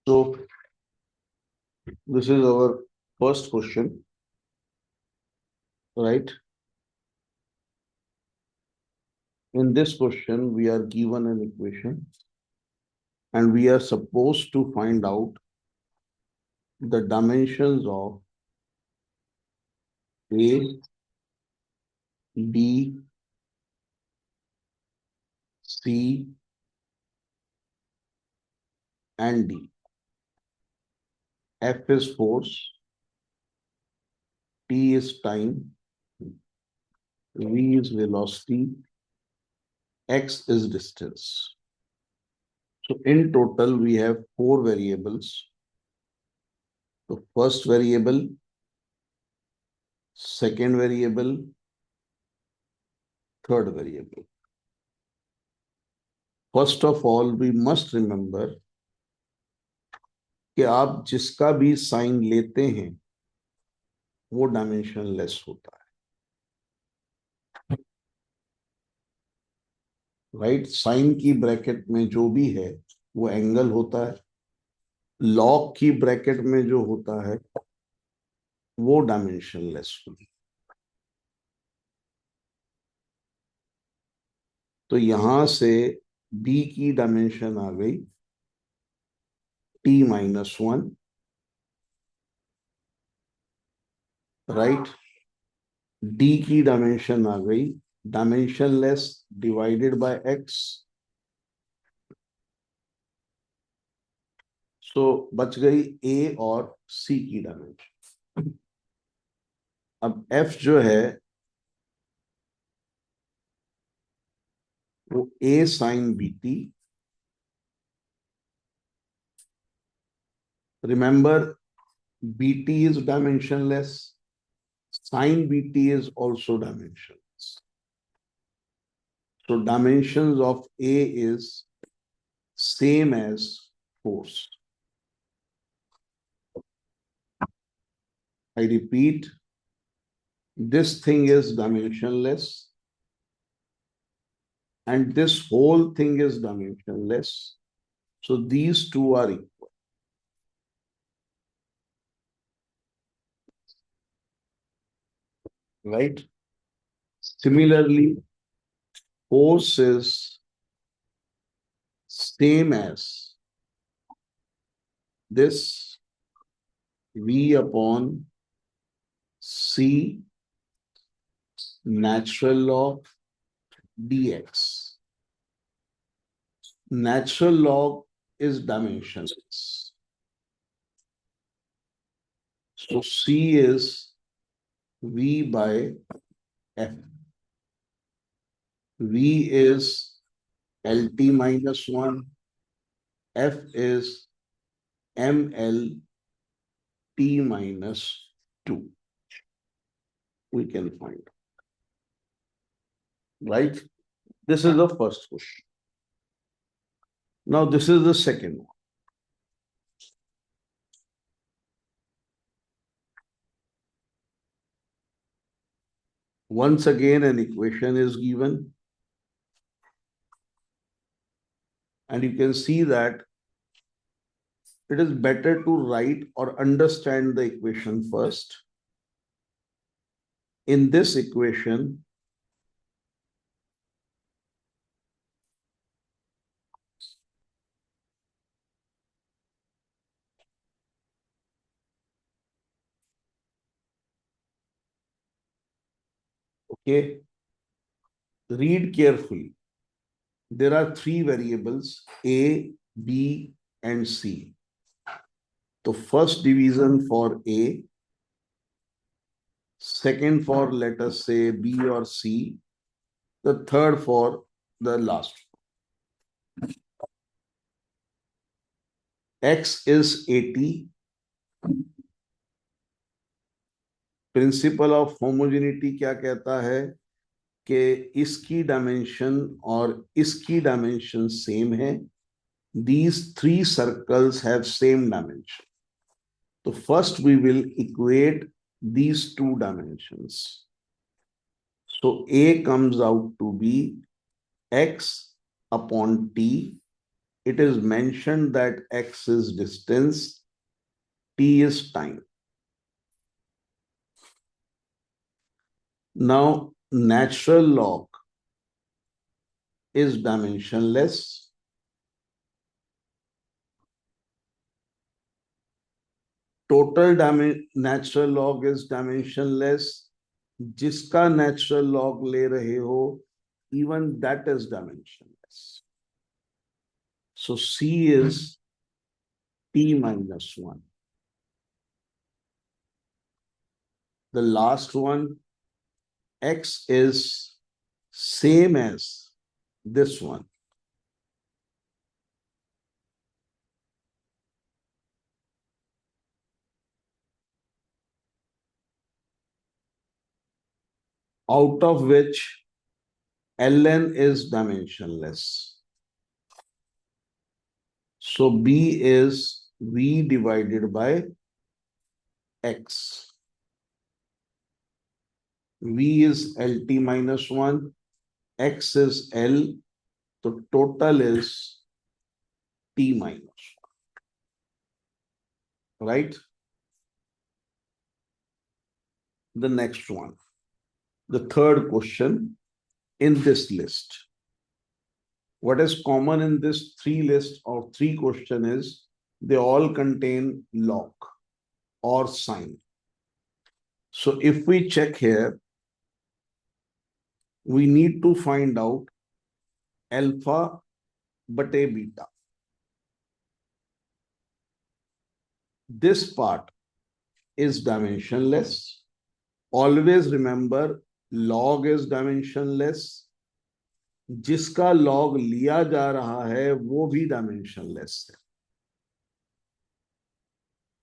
So this is our first question, right? In this question, we are given an equation and we are supposed to find out the dimensions of A, B, C, and D. F is force, T is time, V is velocity, X is distance. So in total, we have 4 variables. The first variable, second variable, third variable. First of all, we must remember कि आप जिसका भी sign लेते हैं वो dimensionless होता है, right? Sign की ब्रैकेट में जो भी है वो एंगल होता है, लॉग की ब्रैकेट में जो होता है वो डायमेंशनलेस होता है। तो यहां से बी की डायमेंशन आ गई t-1, राइट? डी की डायमेंशन आ गई डायमेंशनलेस डिवाइडेड बाय एक्स, सो बच गई ए और सी की डायमेंशन। अब एफ जो है वो A sine B T, remember bt is dimensionless, sin bt is also dimensionless. So dimensions of A is same as force. I repeat, this thing is dimensionless and this whole thing is dimensionless. So these two are equal. Right? Similarly, force is same as this V upon C natural log dx. Natural log is dimensionless. So C is V by F. V is LT minus 1. F is ML T minus 2. We can find. Right? This is the first question. Now this is the second one. Once again, an equation is given. And you can see that it is better to write or understand the equation first. In this equation, okay, read carefully. There are 3 variables, A, B, and C. The first division for A, second for, let us say, B or C, the third for the last. X is 80. Principle of homogeneity क्या कहता है कि इसकी dimension और इसकी dimension same है. These 3 circles have same dimension. So first we will equate these 2 dimensions. So A comes out to be x upon t it is mentioned that x is distance, t is time. Now, natural log is dimensionless. Total natural log is dimensionless. जिसका natural log ले रहे हो, even that is dimensionless. So C is t minus 1. The last one, x is same as this one. Out of which ln is dimensionless. So B is V divided by X. V is LT minus 1, X is L, so total is T minus 1, right? The next one, the third question in this list. What is common in this three list or three question is they all contain log or sign. So if we check here, we need to find out alpha bate beta. This part is dimensionless. Always remember log is dimensionless. जिसका log लिया जा रहा है वो भी dimensionless है.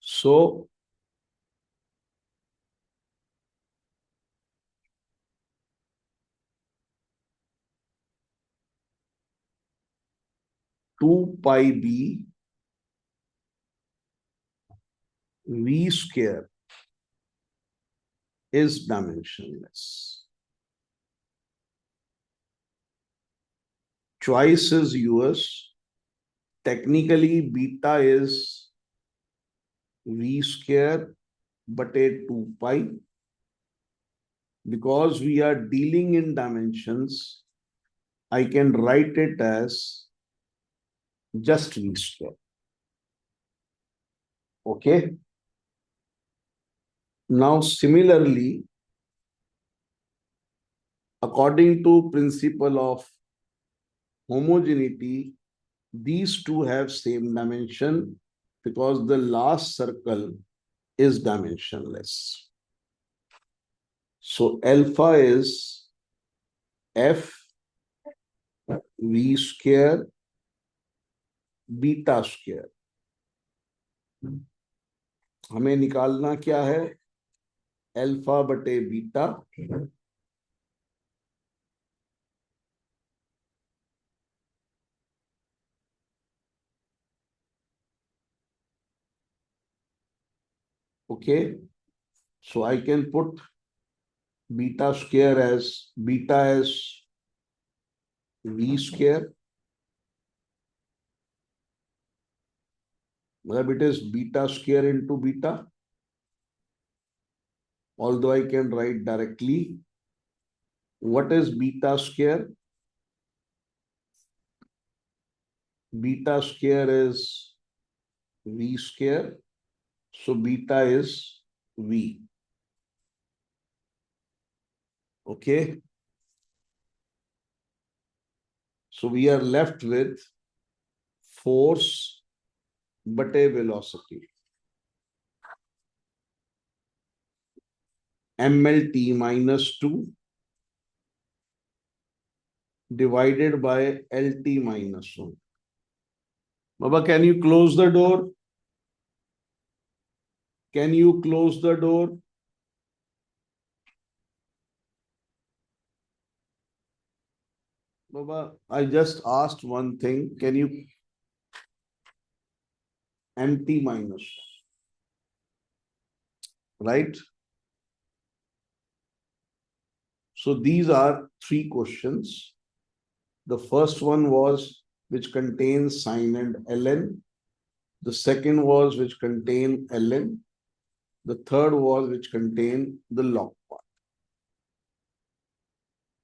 So 2 pi b v square is dimensionless. Choice is yours. Technically, beta is v square but a 2 pi. Because we are dealing in dimensions, I can write it as just v square. Okay. Now, similarly, according to principle of homogeneity, these two have same dimension because the last circle is dimensionless. So alpha is f v square beta square. हमें निकालना क्या है? Alpha बटे beta okay, so I can put beta square as beta as v square. मतलब it is beta square into beta. Although I can write directly. What is beta square? Beta square is v square. So beta is v. Okay. So we are left with force but a velocity. mlt minus 2 divided by lt minus 1. Baba, can you close the door? Can you close the door? Baba, I just asked one thing. Can you mt minus 1, right? So these are three questions. The first one was which contains sin and ln. The second was which contained ln. The third was which contained the log.